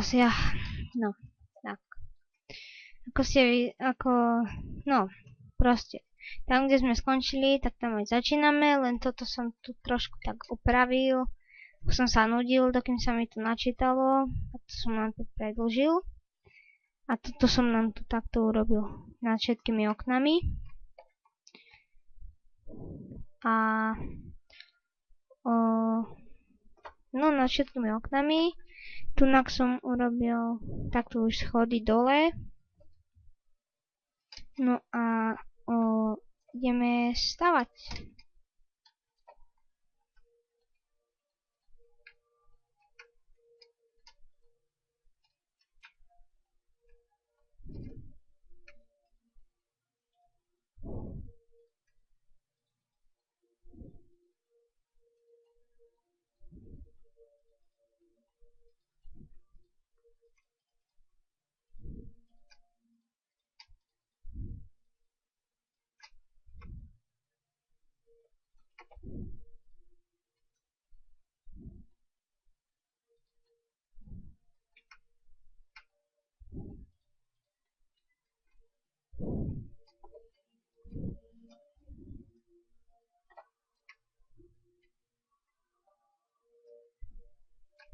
asi ja. No, tak. No, proste. Tam, kde sme skončili, tak tam aj začíname, len toto som tu trošku tak upravil. Som sa nudil, dokým sa mi to načítalo, a to som nám tu predĺžil. A toto som nám tu takto urobil nad všetkými oknami. A no nad všetkými oknami. Tunak som urobil takto už schody dole. No a ideme stavať.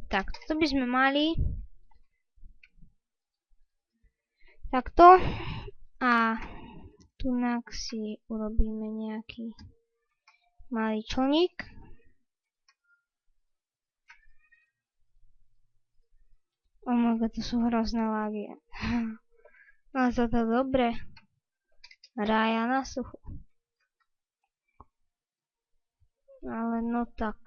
Tak, to by sme mali takto a tunak si urobíme nejaký malý člník. Oh my god, to sú hrozné lagy. No toto dobre. Rája na suchu. Ale no tak.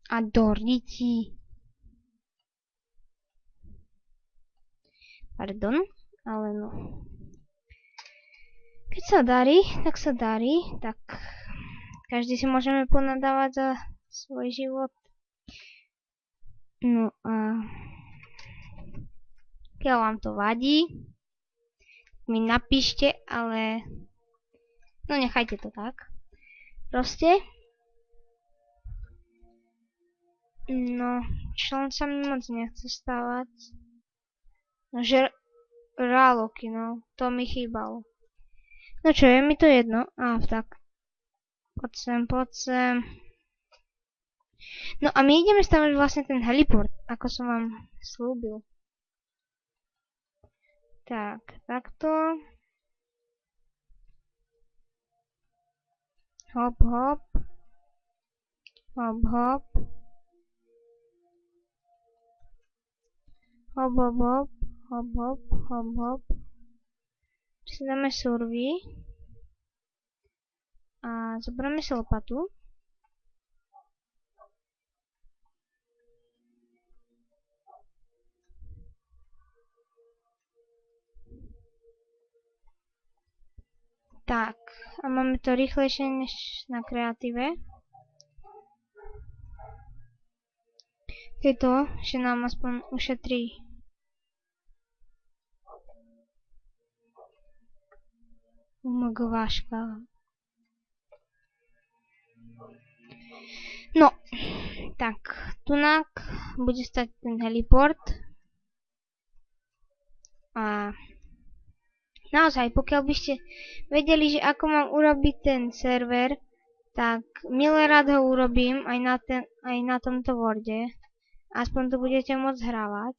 A do riti. Pardon, ale no. Keď sa darí, tak sa darí. Tak každý si môžeme ponadávať za svoj život. No a keď vám to vadí, mi napíšte, ale no nechajte to tak. Proste. No, člen sa mi moc nechce stávať. No, žraloky, no, to mi chýbalo. No čo, je mi to jedno. Tak. Poď sem. No a my ideme stavať vlastne ten heliport, ako som vám slúbil. Tak, takto. Hop, hop. Hop, hop. Hop, hop, hop. Hop, hop, hop, hop. Si dáme survey. A zoberieme si lopatu. Tak, a máme to rýchlejšie než na kreatíve. Je to, že nám aspoň ušetrí váška. No, tak, tunak bude stať ten heliport. A naozaj, pokiaľ by ste vedeli, že ako mám urobiť ten server, tak milé rád ho urobím aj na tomto Worde. Aspoň to budete môcť hrávať.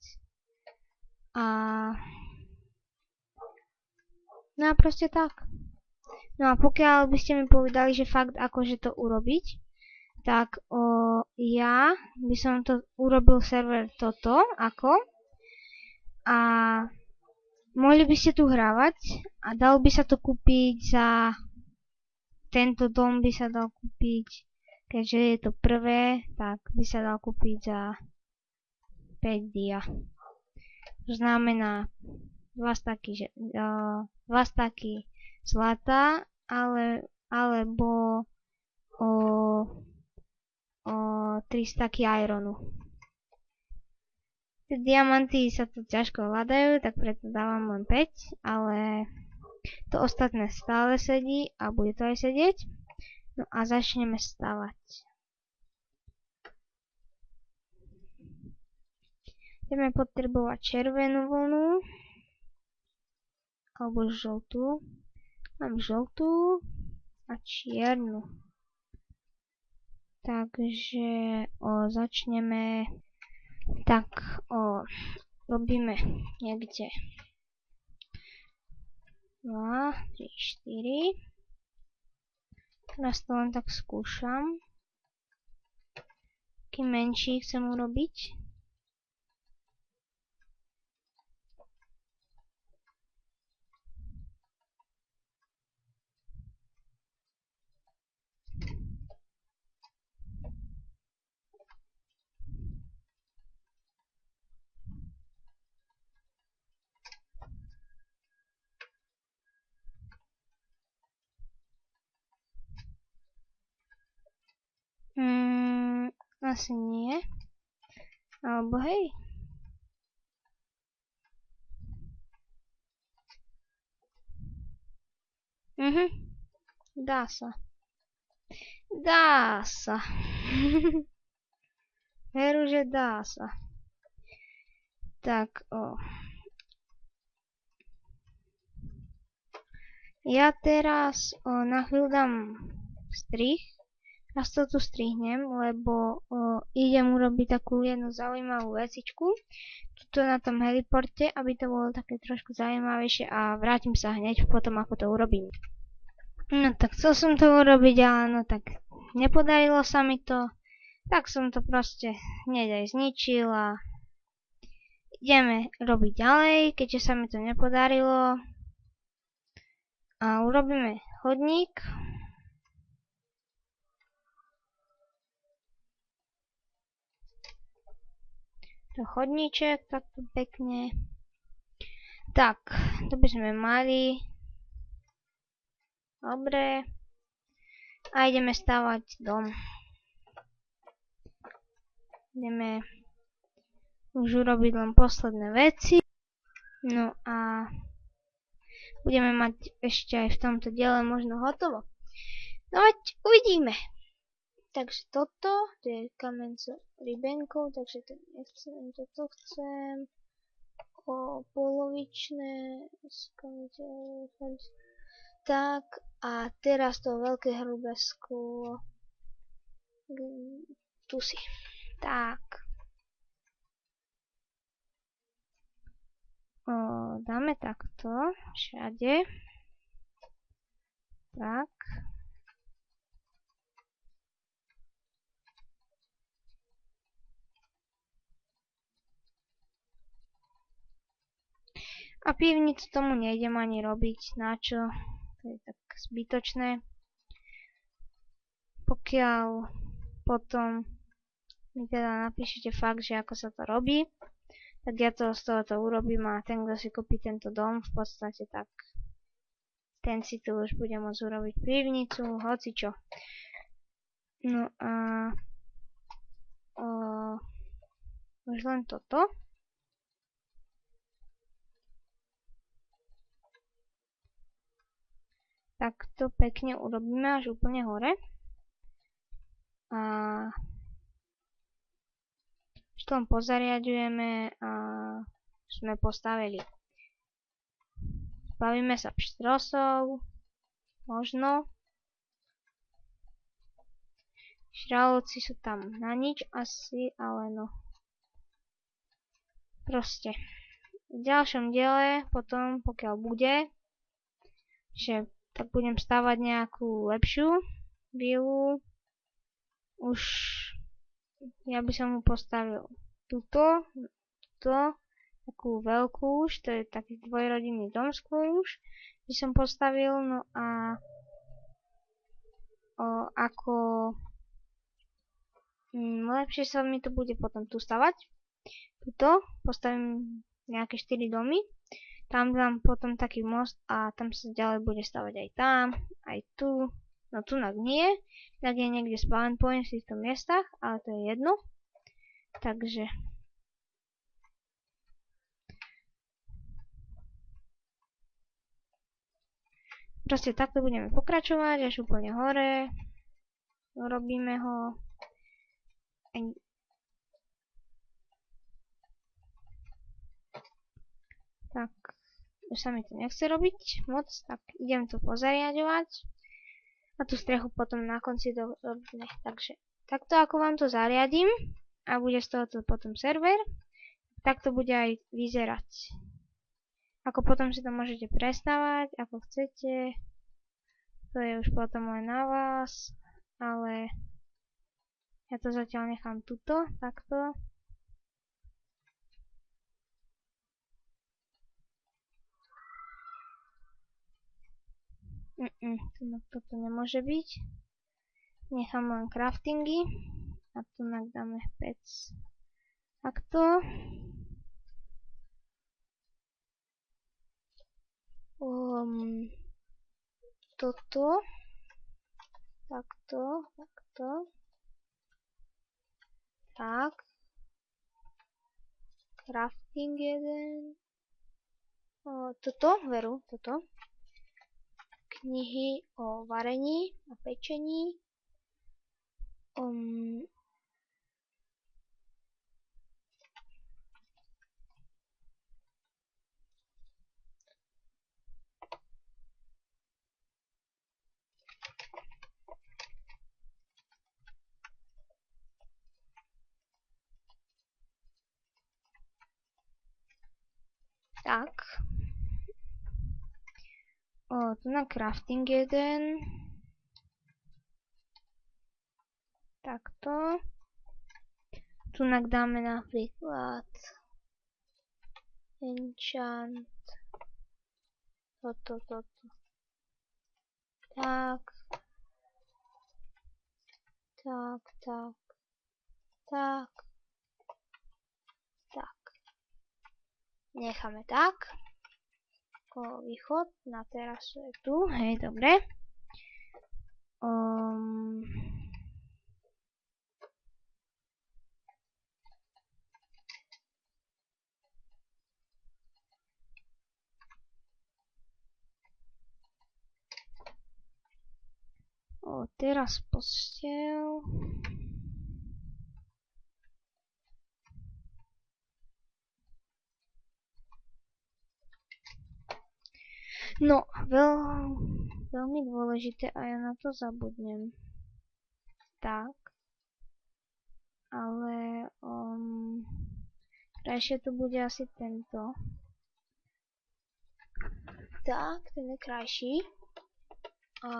No a proste tak. No a pokiaľ by ste mi povedali, že fakt akože to urobiť, tak ja by som to urobil server toto, ako. A mohli by ste tu hrávať a dalo by sa to kúpiť za... Tento dom by sa dal kúpiť, keďže je to prvé, tak by sa dal kúpiť za 5 dia. To znamená 2 staky zlata, alebo 3 staky ironu. Tie diamanty sa tu ťažko hľadajú, tak preto dávam len 5, ale to ostatné stále sedí a bude to aj sedieť. No a začneme stavať. Budeme potrebovať červenú vlnu alebo žltú. Mám žltú a čiernu. Takže začneme tak, robíme niekde 2, 3, 4. Teraz to len tak skúšam. Taký menší chcem urobiť. Asi nie. Alebo hej. Dá sa. Dá sa. Veru, že dá sa. Tak, ja teraz na chvíľu dám strih. Raz to tu strihnem, lebo idem urobiť takú jednu zaujímavú vecičku. Tuto na tom heliporte, aby to bolo také trošku zaujímavejšie a vrátim sa hneď potom, ako to urobím. No tak chcel som to urobiť, ale no tak nepodarilo sa mi to. Tak som to proste hneď aj zničil a ideme robiť ďalej, keďže sa mi to nepodarilo. A urobíme chodník. Chodníček takto pekne. Tak, to by sme mali. Dobre. A ideme stavať dom. Ideme už urobiť len posledné veci. No a budeme mať ešte aj v tomto diele možno hotovo. No veď uvidíme. Takže toto je kameň s rybenkou, takže to nechcem, toto chcem. Polovičné. Tak, a teraz to veľké hrubé sklo. Tu si. Tak. Dáme takto všade. Tak. A pivnicu tomu nejdem ani robiť, načo, to je tak zbytočné. Pokiaľ potom mi teda napíšete fakt, že ako sa to robí, tak ja to z toho to urobím a ten, kto si kúpi tento dom, v podstate tak ten si tu už bude môcť urobiť pivnicu, hocičo. No a už len toto. Tak to pekne urobíme až úplne hore. A už to len pozariadujeme a sme postavili. Bavíme sa pštrosov. Možno. Šrálovci sú tam na nič asi, ale no. Proste. V ďalšom diele potom, pokiaľ bude, že tak budem stavať nejakú lepšiu vilu. Už ja by som mu postavil túto, takú veľkú už, to je taký dvojrodinný dom skôr už, by som postavil, no a ako lepšie sa mi to bude potom tu stavať. Tuto postavím nejaké 4 domy. Tam dám potom taký most a tam sa ďalej bude stavať aj tam, aj tu. No tu nie, tak je niekde spawn point v týchto miestach, ale to je jedno. Takže Proste takto budeme pokračovať až úplne hore. Robíme ho. Tak, už sa mi to nechce robiť moc, tak idem to pozariadovať. A tú strechu potom na konci dorobíme. Takže takto ako vám to zariadím a bude z tohoto potom server, tak to bude aj vyzerať. Ako potom si to môžete prestavať, ako chcete. To je už potom len na vás, ale ja to zatiaľ nechám tuto, takto. Toto nemôže byť. Nechám len craftingy a tu dáme pec. Takto. Toto. Takto. Tak. Crafting jeden. Toto, veru, toto. Knihy o varení a pečení. Tak. Tu na crafting jeden. Takto. Tu dáme napríklad enchant. Toto. Tak. Necháme tak. Východ na terasu je tu, hej, dobre. Teraz posteľ. No, veľmi dôležité a ja na to zabudnem. Tak. Ale krajšie to bude asi tento. Tak, ten je krajší. A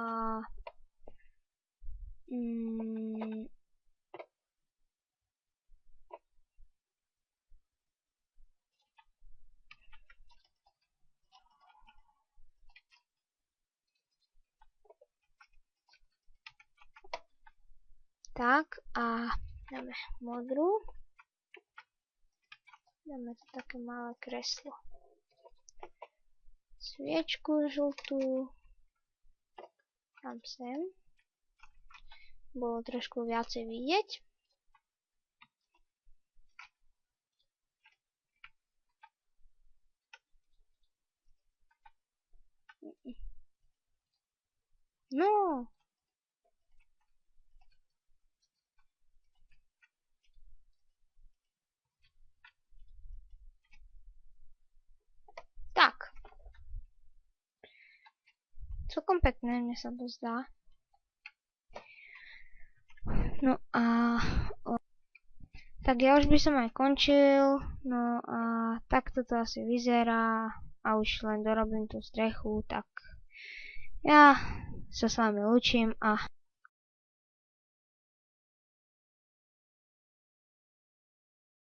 tak, a dáme modrú. Dáme tu také malé kreslo. Sviečku žltú. Tam sem. Bolo trošku viacej vidieť. No. Tak. Celkom pekné, mne sa to zdá. No a tak ja už by som aj končil. No a takto to asi vyzerá. A už len dorobím tú strechu, tak ja sa s vami lúčim a